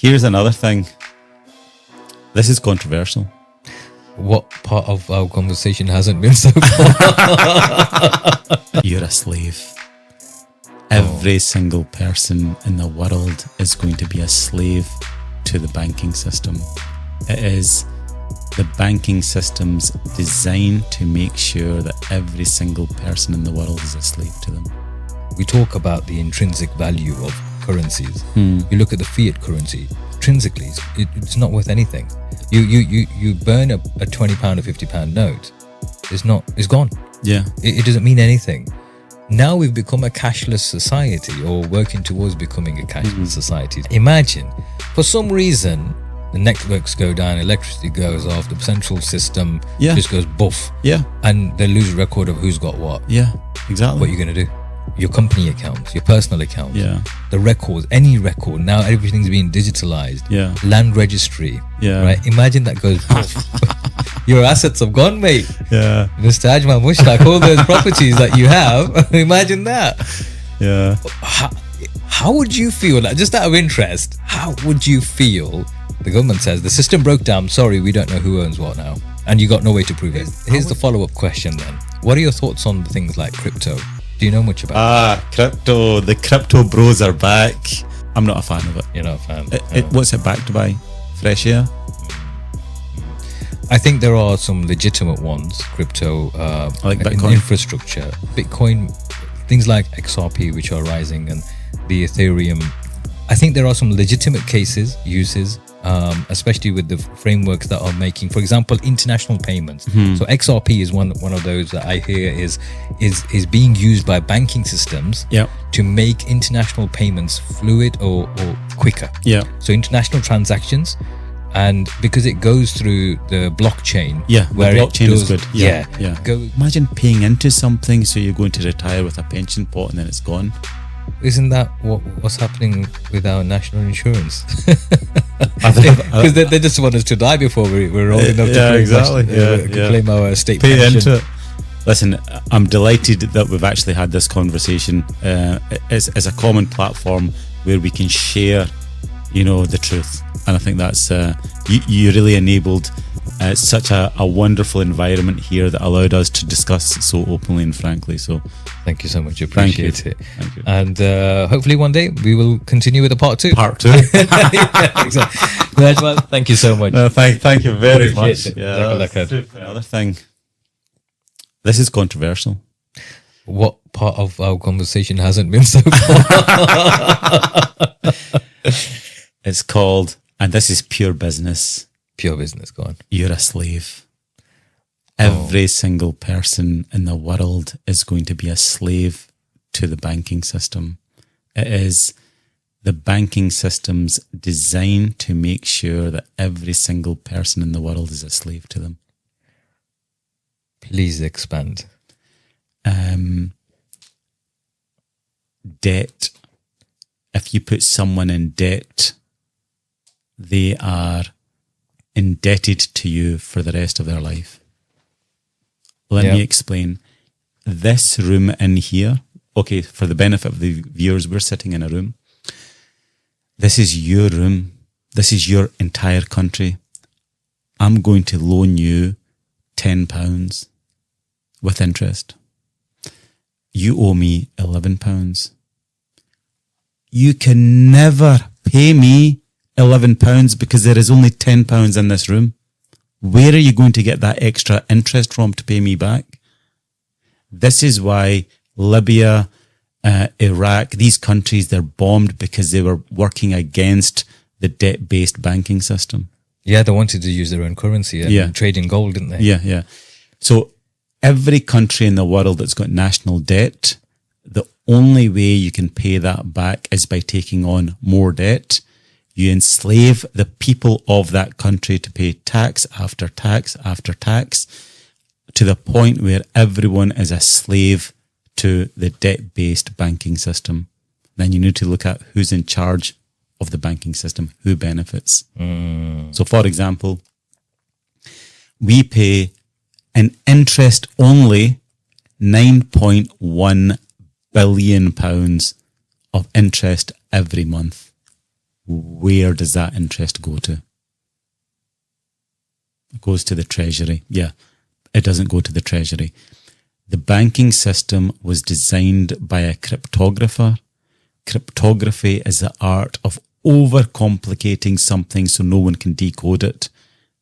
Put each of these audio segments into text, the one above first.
Here's another thing. This is controversial. What part of our conversation hasn't been so far? You're a slave. Every single person in the world is going to be a slave to the banking system. It is the banking system's designed to make sure that every single person in the world is a slave to them. We talk about the intrinsic value of currencies. You look at the fiat currency. Intrinsically, it's not worth anything. You burn a £20 or £50 note. It's gone. Yeah. It doesn't mean anything. Now we've become a cashless society, or working towards becoming a cashless society. Imagine, for some reason, the networks go down, electricity goes off, the central system just goes buff. Yeah. And they lose record of who's got what. Yeah, exactly. What are you going to do? Your company accounts, your personal accounts, Yeah. the records, any record. Now everything's being digitalized. Yeah. Land registry. Yeah. Right? Imagine that goes buff. Your assets have gone, mate. Yeah. Mr. Ajmal, Mushtaq, all those properties that you have, imagine that. Yeah. How would you feel, like, just out of interest, how would you feel? The government says the system broke down, sorry, we don't know who owns what now, and you got no way to prove it. Here's the follow-up question then. What are your thoughts on things like crypto? Do you know much about it? Crypto. The crypto bros are back. I'm not a fan of it. You're not a fan. What's it backed by? Fresh air? I think there are some legitimate ones, crypto, like Bitcoin. Infrastructure, Bitcoin, things like XRP, which are rising, and the Ethereum. I think there are some legitimate uses, especially with the frameworks that are making, for example, international payments. So XRP is one of those that I hear is being used by banking systems to make international payments fluid or quicker. Yeah. So international transactions. And because it goes through the blockchain, where the blockchain is good. Yeah. Imagine paying into something, so you're going to retire with a pension pot and then it's gone. Isn't that what's happening with our national insurance? Because they just want us to die before we're old enough to claim our state pay pension. into it. Listen, I'm delighted that we've actually had this conversation as a common platform where we can share, the truth. And I think that's you really enabled such a wonderful environment here that allowed us to discuss so openly and frankly. So thank you so much. Appreciate it. Thank you. And hopefully one day we will continue with the part 2. Part 2. Exactly. Well, thank you so much. No, thank you very much. Another thing. This is controversial. What part of our conversation hasn't been so far? It's called, and this is pure business. Pure business, go on. You're a slave. Every single person in the world is going to be a slave to the banking system. It is the banking system's designed to make sure that every single person in the world is a slave to them. Please expand. Debt. If you put someone in debt, they are indebted to you for the rest of their life. Let me explain. This room in here, okay, for the benefit of the viewers, we're sitting in a room. This is your room. This is your entire country. I'm going to loan you £10 with interest. You owe me £11. You can never pay me £11 because there is only £10 in this room. Where are you going to get that extra interest from to pay me back? This is why Libya, Iraq, these countries, they're bombed because they were working against the debt-based banking system. Yeah, they wanted to use their own currency and trade in gold, didn't they? Yeah. So every country in the world that's got national debt, the only way you can pay that back is by taking on more debt. You enslave the people of that country to pay tax after tax after tax to the point where everyone is a slave to the debt-based banking system. Then you need to look at who's in charge of the banking system, who benefits. So, for example, we pay an interest-only £9.1 billion of interest every month. where does that interest go to? It goes to the treasury. Yeah, it doesn't go to the treasury. The banking system was designed by a cryptographer. Cryptography is the art of overcomplicating something so no one can decode it.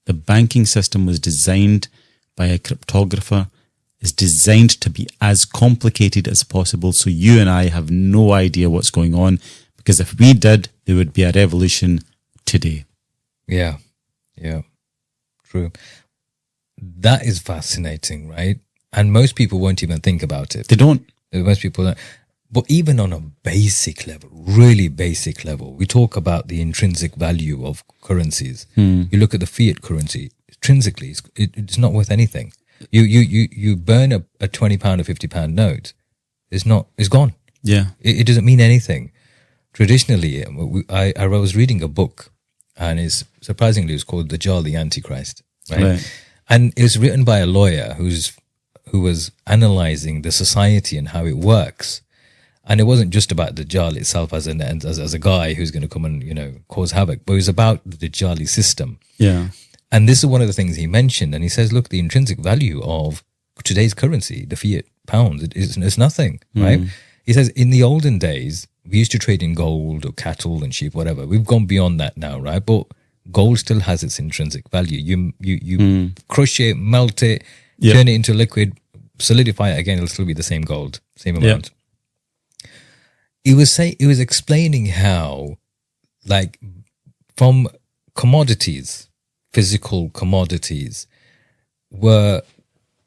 The banking system was designed by a cryptographer, is designed to be as complicated as possible so you and I have no idea what's going on, because if we did, there would be a revolution today. Yeah, true. That is fascinating, right? And most people won't even think about it. They don't. Most people don't. But even on a basic level, really basic level, we talk about the intrinsic value of currencies. You look at the fiat currency, intrinsically, it's not worth anything. You burn a £20 or £50 note, it's gone. Yeah. It doesn't mean anything. Traditionally, I was reading a book, and it's surprisingly, it was called Dajjal the Antichrist, right? And it was written by a lawyer who was analyzing the society and how it works. And it wasn't just about Dajjal itself as a guy who's going to come and, cause havoc, but it was about the Dajjali system. Yeah. And this is one of the things he mentioned. And he says, look, the intrinsic value of today's currency, the fiat pounds, it's nothing, right? He says, in the olden days, we used to trade in gold or cattle and sheep, whatever. We've gone beyond that now, right? But gold still has its intrinsic value. You crush it, melt it, turn it into liquid, solidify it again, it'll still be the same gold, same amount. It was explaining how, like, from commodities, physical commodities were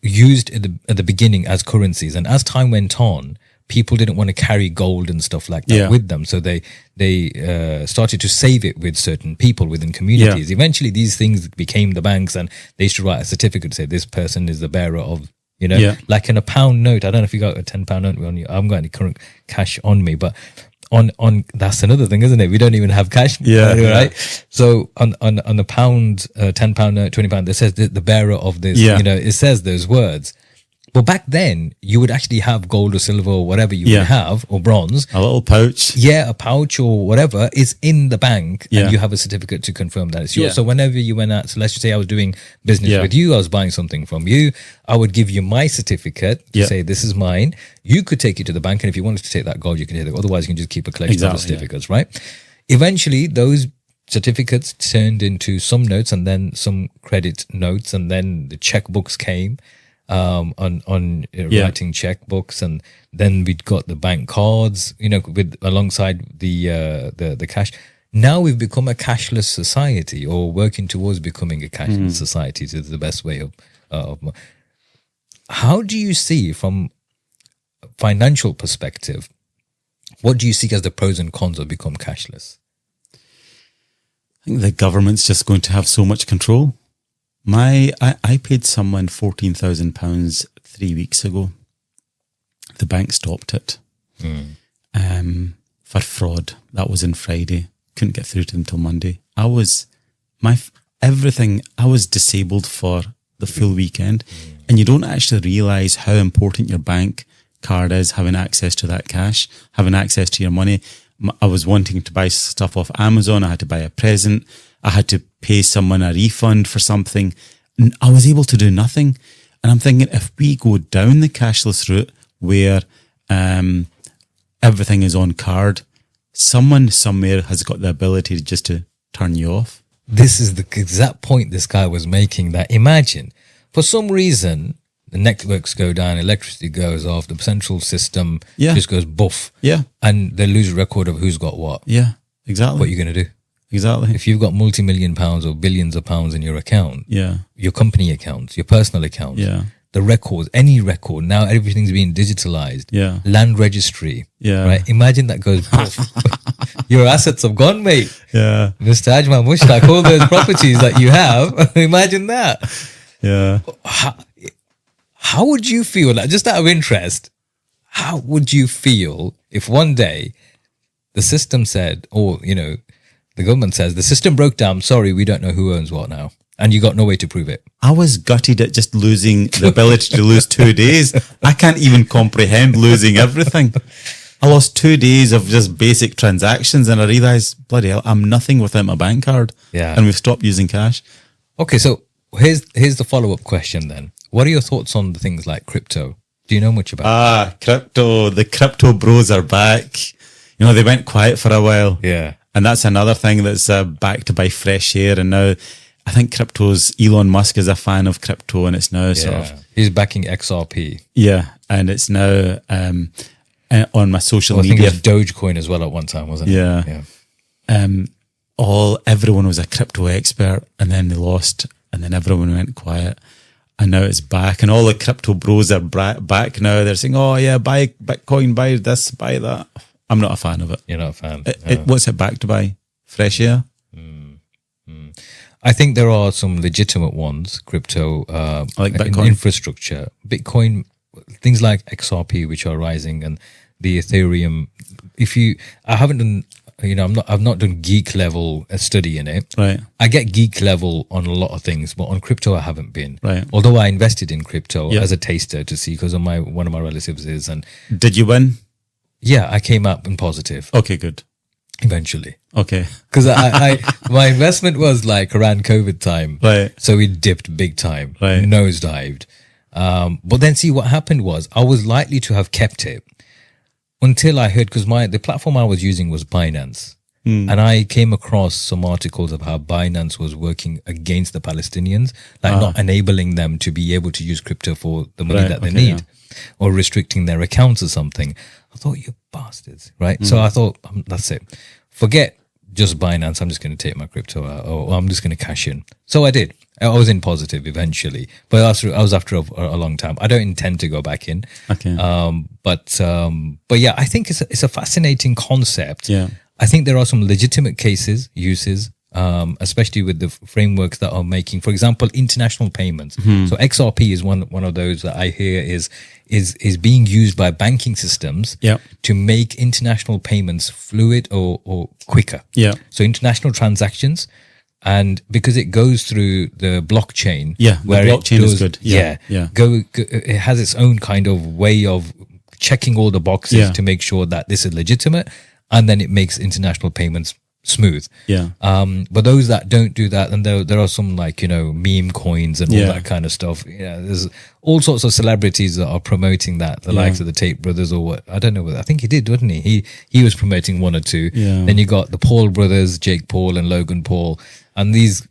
used at the beginning as currencies, and as time went on, people didn't want to carry gold and stuff like that with them, so they started to save it with certain people within communities. Eventually, these things became the banks, and they used to write a certificate to say this person is the bearer of. Like in a pound note. I don't know if you got a £10 note on you. I haven't got any current cash on me, but on that's another thing, isn't it? We don't even have cash, right? So on a pound, £10 note, £20, it says the bearer of this. It says those words. But back then, you would actually have gold or silver or whatever you would have, or bronze. A little pouch. Yeah, a pouch or whatever is in the bank, and you have a certificate to confirm that it's yours. So whenever you went out, so let's just say I was doing business with you, I was buying something from you, I would give you my certificate to say this is mine. You could take it to the bank, and if you wanted to take that gold, you can take it. Otherwise, you can just keep a collection of the certificates, right? Eventually, those certificates turned into some notes, and then some credit notes, and then the checkbooks came. Writing checkbooks, and then we'd got the bank cards, with alongside the cash. Now we've become a cashless society, or working towards becoming a cashless society. Is the best way of. How do you see, from a financial perspective, what do you see as the pros and cons of become cashless? I think the government's just going to have so much control. I paid someone £14,000 3 weeks ago. The bank stopped it for fraud. That was on Friday. Couldn't get through to them till Monday. I was disabled for the full weekend, and you don't actually realise how important your bank card is, having access to that cash, having access to your money. I was wanting to buy stuff off Amazon. I had to buy a present. I had to pay someone a refund for something. And I was able to do nothing. And I'm thinking, if we go down the cashless route where everything is on card, someone somewhere has got the ability just to turn you off. This is the exact point this guy was making, that imagine, for some reason, the networks go down, electricity goes off, the central system just goes buff. Yeah. And they lose a record of who's got what. Yeah, exactly. What are you going to do? Exactly. If you've got multi-million pounds or billions of pounds in your account, your company accounts, your personal accounts, the records, any record, now everything's being digitalized. Yeah. Land registry. Yeah. Right. Imagine that goes puff. Your assets have gone, mate. Yeah. Mr. Ajmal, Mushtaq, all those properties that you have, imagine that. Yeah. How would you feel, like, just out of interest, how would you feel if one day the system said, or, the government says, the system broke down, sorry, we don't know who owns what now, and you got no way to prove it? I was gutted at just losing the ability to lose 2 days. I can't even comprehend losing everything. I lost 2 days of just basic transactions, and I realized, bloody hell, I'm nothing without my bank card. Yeah. And we've stopped using cash. Okay, so here's the follow-up question then. What are your thoughts on the things like crypto? Do you know much about it? Crypto. The crypto bros are back. You know, they went quiet for a while. Yeah. And that's another thing that's backed by fresh air. And now I think Elon Musk is a fan of crypto, and it's now sort of. He's backing XRP. Yeah. And it's now on my social I think media. it was Dogecoin as well at one time, wasn't it? Yeah. Everyone was a crypto expert, and then they lost, and then everyone went quiet. And now it's back, and all the crypto bros are back now. They're saying, "Oh yeah, buy Bitcoin, buy this, buy that." I'm not a fan of it. You're not a fan. What's it backed by? Fresh air. I think there are some legitimate ones, crypto, like Bitcoin infrastructure, Bitcoin, things like XRP, which are rising, and the Ethereum. I've not done geek level study in it. Right. I get geek level on a lot of things, but on crypto I haven't been. Right. Although I invested in crypto as a taster to see, because one of my relatives is, and did you win? Yeah, I came up in positive. Okay, good. Eventually. Okay. Because I my investment was like around COVID time. Right. So it dipped big time. Right. Nosedived. But then see what happened was I was likely to have kept it until I heard, because the platform I was using was Binance. And I came across some articles of how Binance was working against the Palestinians, like not enabling them to be able to use crypto for the money that they need, or restricting their accounts or something. I thought, you bastards, right? So I thought, that's it. Forget just Binance. I'm just going to take my crypto out, or I'm just going to cash in. So I did. I was in positive eventually, but I was after a long time. I don't intend to go back in. Okay. But yeah, I think it's a fascinating concept. Yeah. I think there are some legitimate uses, especially with the frameworks that are making, for example, international payments. So XRP is one of those that I hear is being used by banking systems to make international payments fluid or quicker. Yeah. So international transactions, and because it goes through the blockchain. Yeah, the blockchain is good. Yeah. It has its own kind of way of checking all the boxes to make sure that this is legitimate, and then it makes international payments smooth. Yeah. But those that don't do that, and there are some meme coins and all that kind of stuff. Yeah, there's all sorts of celebrities that are promoting that. The likes of the Tate brothers, or what, I don't know. I think he did, didn't he? He was promoting one or two. Yeah. Then you got the Paul brothers, Jake Paul and Logan Paul, and these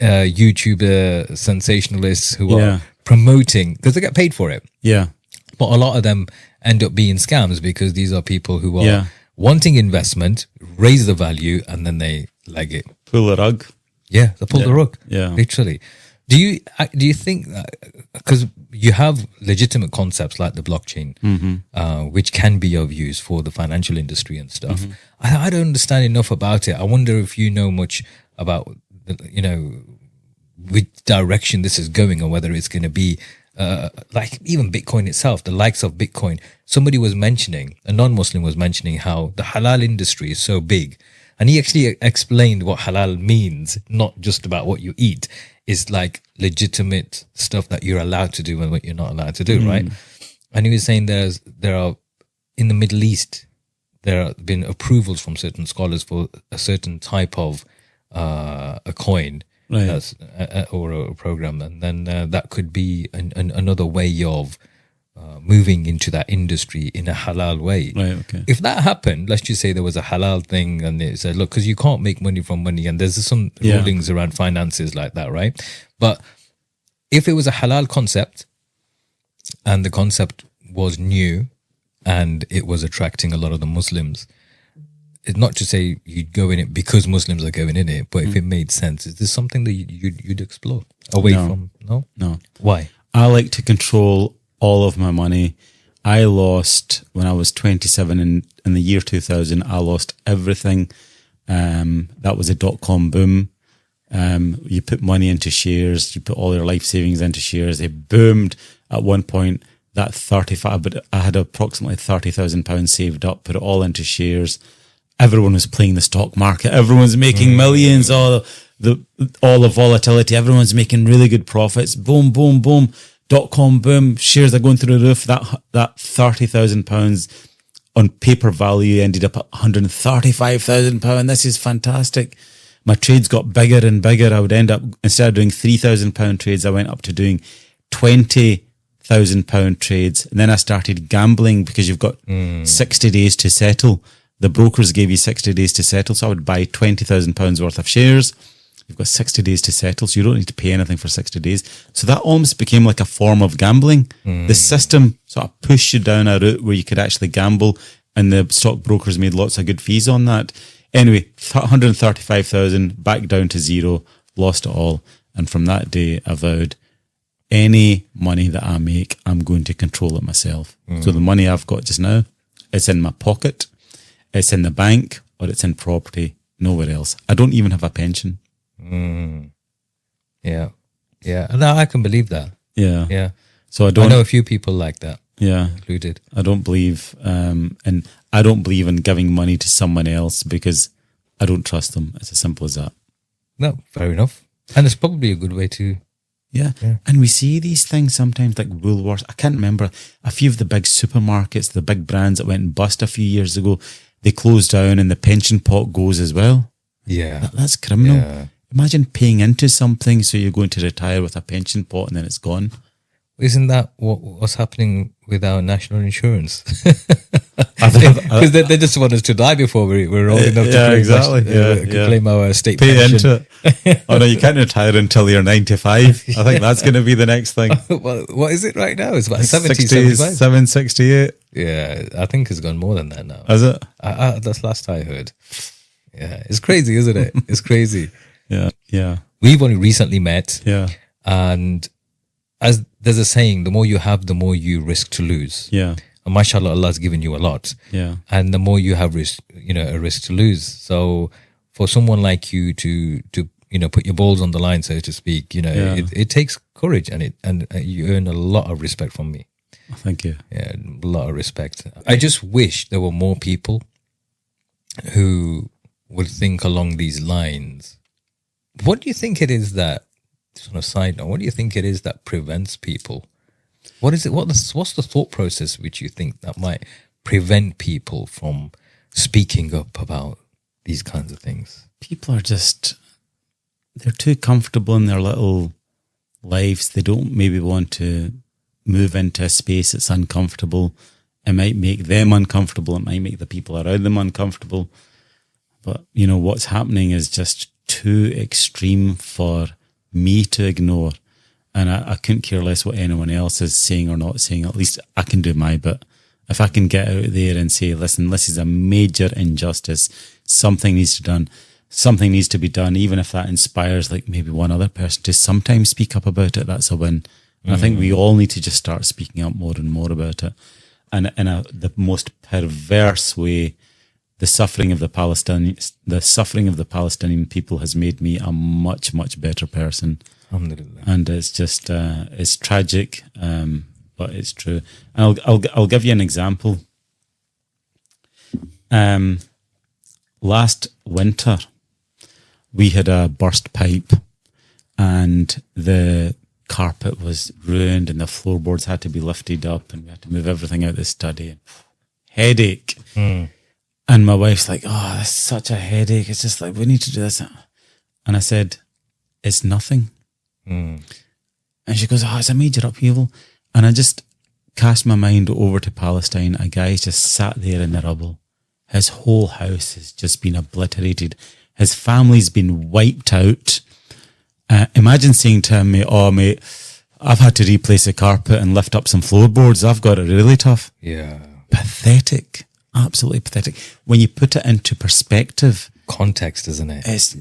YouTuber sensationalists who are promoting, because they get paid for it. Yeah. But a lot of them end up being scams, because these are people who are wanting investment, raise the value, and then they leg it. Pull the rug. Yeah, they pull the rug. Yeah. Literally. Do you think that, because you have legitimate concepts like the blockchain, which can be of use for the financial industry and stuff. I don't understand enough about it. I wonder if you know much about, which direction this is going, or whether it's going to be like even Bitcoin itself, the likes of Bitcoin. Somebody was mentioning, a non-Muslim was mentioning, how the halal industry is so big. And he actually explained what halal means, not just about what you eat. It's like legitimate stuff that you're allowed to do and what you're not allowed to do, right? And he was saying there are, in the Middle East, there have been approvals from certain scholars for a certain type of a coin. Right. That's or a program, and then that could be another way of moving into that industry in a halal way. Right. Okay. If that happened, let's just say there was a halal thing, and it said, look, because you can't make money from money, and there's some rulings around finances like that, right? But if it was a halal concept, and the concept was new, and it was attracting a lot of the Muslims. It's not to say you'd go in it because Muslims are going in it, but if it made sense, is this something that you'd explore away from? No. Why? I like to control all of my money. I lost, when I was 27 in the year 2000, I lost everything. That was a .com boom. You put money into shares, you put all your life savings into shares. It boomed at one point. That 35, but I had approximately £30,000 saved up, put it all into shares. Everyone was playing the stock market. Everyone's making millions. All the volatility. Everyone's making really good profits. Boom, boom, boom. .com boom. Shares are going through the roof. That £30,000 on paper value ended up at £135,000. This is fantastic. My trades got bigger and bigger. I would end up, instead of doing £3,000 trades, I went up to doing £20,000 trades. And then I started gambling because you've got 60 days to settle. The brokers gave you 60 days to settle. So I would buy £20,000 worth of shares. You've got 60 days to settle, so you don't need to pay anything for 60 days. So that almost became like a form of gambling. The system sort of pushed you down a route where you could actually gamble, and the stockbrokers made lots of good fees on that. Anyway, 135,000, back down to zero, lost it all. And from that day, I vowed, any money that I make, I'm going to control it myself. So the money I've got just now, it's in my pocket, it's in the bank, or it's in property, nowhere else. I don't even have a pension. Yeah. No, I can believe that. Yeah. So I know a few people like that. Yeah. Included. I don't believe, and I don't believe in giving money to someone else because I don't trust them. It's as simple as that. No, fair enough. And it's probably a good way to. Yeah. And we see these things sometimes like Woolworths. I can't remember a few of the big supermarkets, the big brands that went and bust a few years ago. They closed down and the pension pot goes as well. Yeah. That's criminal. Yeah. Imagine paying into something so you're going to retire with a pension pot and then it's gone. Isn't that what's happening with our national insurance? Because they just want us to die before we're old enough to claim our state pay pension. into it. Oh no, you can't retire until you're 95. I think that's going to be the next thing. Well, what is it right now? It's about 70, 768. Yeah, I think it's gone more than that now. Is it? That's last I heard. Yeah, it's crazy, isn't it? It's crazy. Yeah. We've only recently met. Yeah. And as there's a saying, the more you have, the more you risk to lose. Yeah. And mashallah, Allah's given you a lot. Yeah. And the more you have risk, a risk to lose. So for someone like you to put your balls on the line, so to speak, it takes courage, and you earn a lot of respect from me. Thank you. Yeah, a lot of respect. I just wish there were more people who would think along these lines. What do you think it is that, just on a side note, what do you think it is that prevents people? What is it? What's the thought process which you think that might prevent people from speaking up about these kinds of things? People are they're too comfortable in their little lives. They don't maybe want to move into a space that's uncomfortable. It might make them uncomfortable. It might make the people around them uncomfortable. But, what's happening is just too extreme for me to ignore. And I couldn't care less what anyone else is saying or not saying. At least I can do my bit. If I can get out there and say, listen, this is a major injustice. Something needs to be done, even if that inspires like maybe one other person to sometimes speak up about it, that's a win. And I think we all need to just start speaking up more and more about it. And in the most perverse way, the suffering of the Palestinian people has made me a much, much better person. And it's just it's tragic, but it's true. And I'll give you an example. Last winter, we had a burst pipe, and the carpet was ruined, and the floorboards had to be lifted up, and we had to move everything out of the study. Headache. And my wife's like, oh, that's such a headache. It's just like, we need to do this. And I said, it's nothing. And she goes, oh, it's a major upheaval. And I just cast my mind over to Palestine. A guy's just sat there in the rubble. His whole house has just been obliterated. His family's been wiped out. Imagine saying to him, mate, I've had to replace the carpet and lift up some floorboards. I've got it really tough. Yeah. Pathetic. Absolutely pathetic. When you put it into perspective. Context, isn't it? It's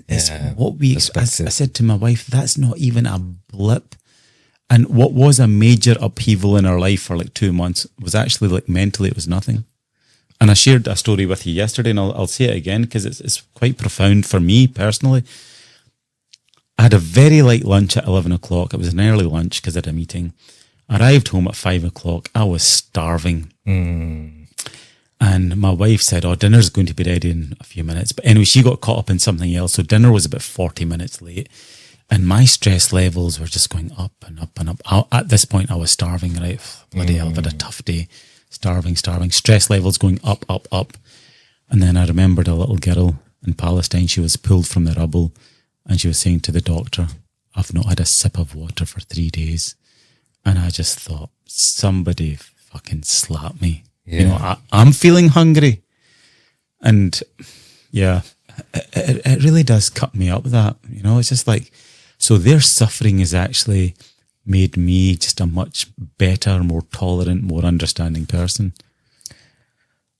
what we, I said to my wife, that's not even a blip. And what was a major upheaval in our life for like 2 months was actually like mentally, it was nothing. And I shared a story with you yesterday, and I'll say it again because it's quite profound for me personally. I had a very light lunch at 11 o'clock. It was an early lunch because I had a meeting. I arrived home at 5 o'clock. I was starving. And my wife said, oh, dinner's going to be ready in a few minutes. But anyway, she got caught up in something else. So dinner was about 40 minutes late. And my stress levels were just going up and up and up. At this point, I was starving, right? Bloody hell, I've had a tough day. starving, stress levels going up. And then I remembered a little girl in Palestine. She was pulled from the rubble and she was saying to the doctor, I've not had a sip of water for 3 days. And I just thought, somebody fucking slap me. Yeah. You know, I'm feeling hungry. And yeah, it really does cut me up, that, you know, it's just like, so their suffering has actually made me just a much better, more tolerant, more understanding person.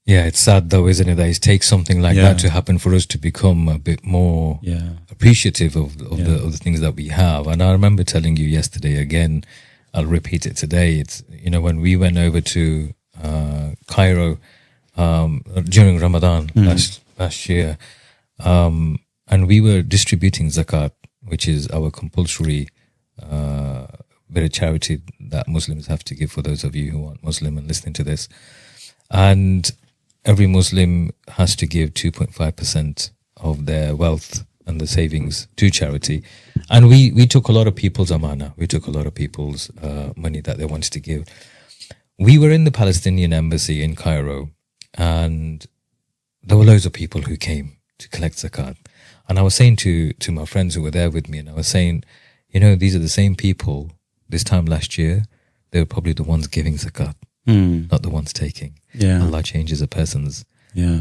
Yeah, it's sad though, isn't it, that it takes something like that to happen for us to become a bit more appreciative of the things that we have. And I remember telling you yesterday, again, I'll repeat it today. It's, you know, when we went over to Cairo during Ramadan last year, and we were distributing zakat, which is our compulsory bit of charity that Muslims have to give for those of you who aren't Muslim and listening to this. And every Muslim has to give 2.5% of their wealth and the savings to charity. And we took a lot of people's amana. We took a lot of people's money that they wanted to give. We were in the Palestinian embassy in Cairo, and there were loads of people who came to collect zakat. And I was saying to my friends who were there with me, and I was saying, you know, these are the same people this time last year, they were probably the ones giving zakat, not the ones taking. Yeah. Allah changes a person's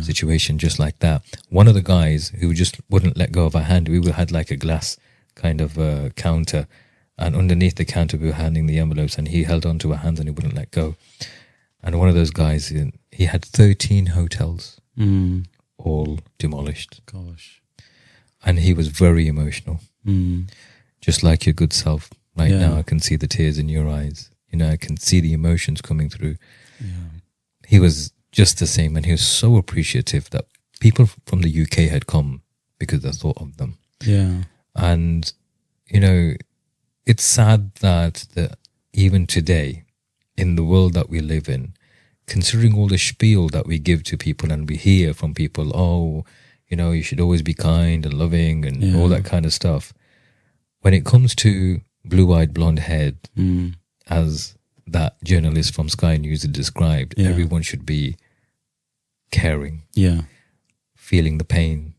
situation just like that. One of the guys who just wouldn't let go of our hand, we had like a glass kind of counter, and underneath the counter we were handing the envelopes, and he held on to our hands and he wouldn't let go. And one of those guys, he had 13 hotels, all demolished. Gosh. And he was very emotional. Just like your good self. Right now, I can see the tears in your eyes. You know, I can see the emotions coming through. Yeah. He was just the same, and he was so appreciative that people from the UK had come because they thought of them. Yeah. And, you know, it's sad that even today, in the world that we live in, considering all the spiel that we give to people and we hear from people, oh, you know, you should always be kind and loving and all that kind of stuff. When it comes to blue-eyed, blonde-haired, as that journalist from Sky News had described, everyone should be caring, feeling the pain,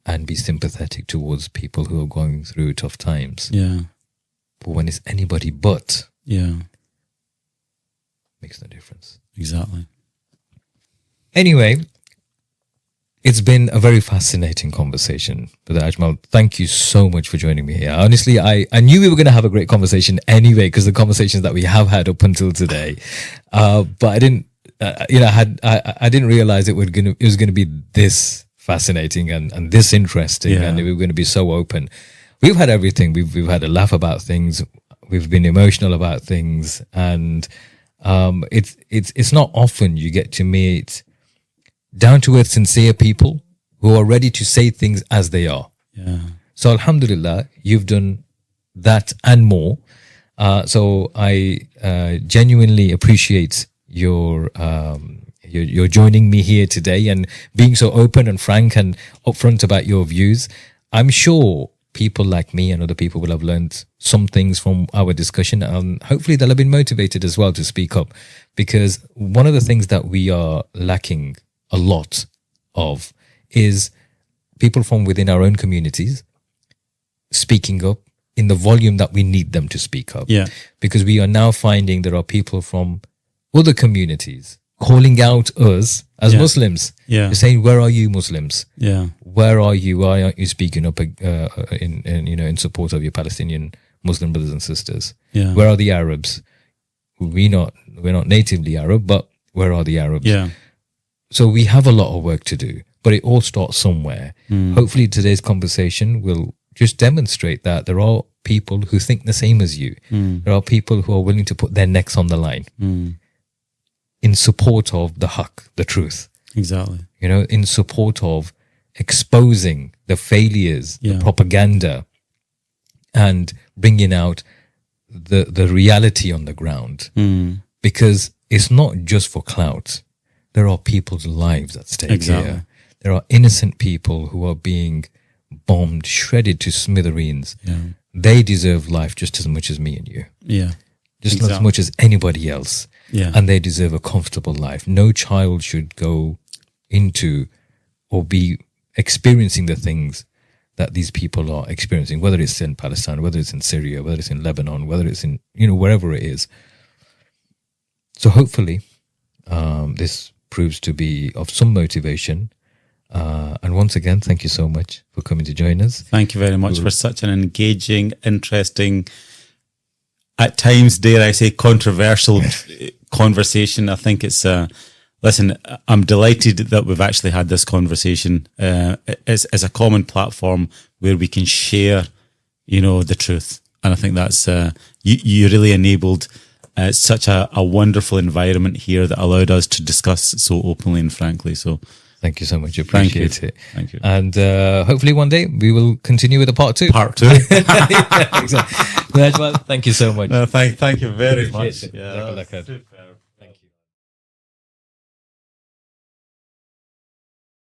and be sympathetic towards people who are going through tough times. But when it's anybody but, makes no difference. Exactly. Anyway, it's been a very fascinating conversation. Brother Ajmal, thank you so much for joining me here. Honestly, I knew we were going to have a great conversation anyway, because the conversations that we have had up until today. But I didn't, I didn't realize it was going to be this fascinating and this interesting, and we were going to be so open. We've had everything. We've had a laugh about things. We've been emotional about things, and it's not often you get to meet down-to-earth, sincere people who are ready to say things as they are. So alhamdulillah, you've done that and more. So I genuinely appreciate your joining me here today and being so open and frank and upfront about your views. I'm sure people like me and other people will have learned some things from our discussion, and hopefully they'll have been motivated as well to speak up, because one of the things that we are lacking a lot of is people from within our own communities speaking up in the volume that we need them to speak up. Because we are now finding there are people from other communities calling out us as Muslims. They're saying, where are you Muslims? Where are you? Why aren't you speaking up in support of your Palestinian Muslim brothers and sisters? Where are the Arabs? We're not natively Arab, but where are the Arabs? So we have a lot of work to do, but it all starts somewhere. Hopefully today's conversation will just demonstrate that there are people who think the same as you. There are people who are willing to put their necks on the line in support of the haqq, the truth. Exactly. You know, in support of exposing the failures, the propaganda, and bringing out the reality on the ground. Because it's not just for clout. There are people's lives at stake here. There are innocent people who are being bombed, shredded to smithereens. They deserve life just as much as me and you. Just as much as anybody else. Yeah. and they deserve a comfortable life. No child should go into or be experiencing the things that these people are experiencing, whether it's in Palestine, whether it's in Syria, whether it's in Lebanon, whether it's in, wherever it is. So hopefully, this proves to be of some motivation. And once again, thank you so much for coming to join us. Thank you very much for such an engaging, interesting, at times, dare I say, controversial conversation. I think it's, listen, I'm delighted that we've actually had this conversation as a common platform where we can share, the truth. And I think that's, you really enabled such a wonderful environment here that allowed us to discuss so openly and frankly. So thank you so much. Appreciate it. Thank you. And hopefully one day we will continue with the part 2. Part 2. Yeah, exactly. Ajmal, thank you so much. No, thank you very much. Yeah,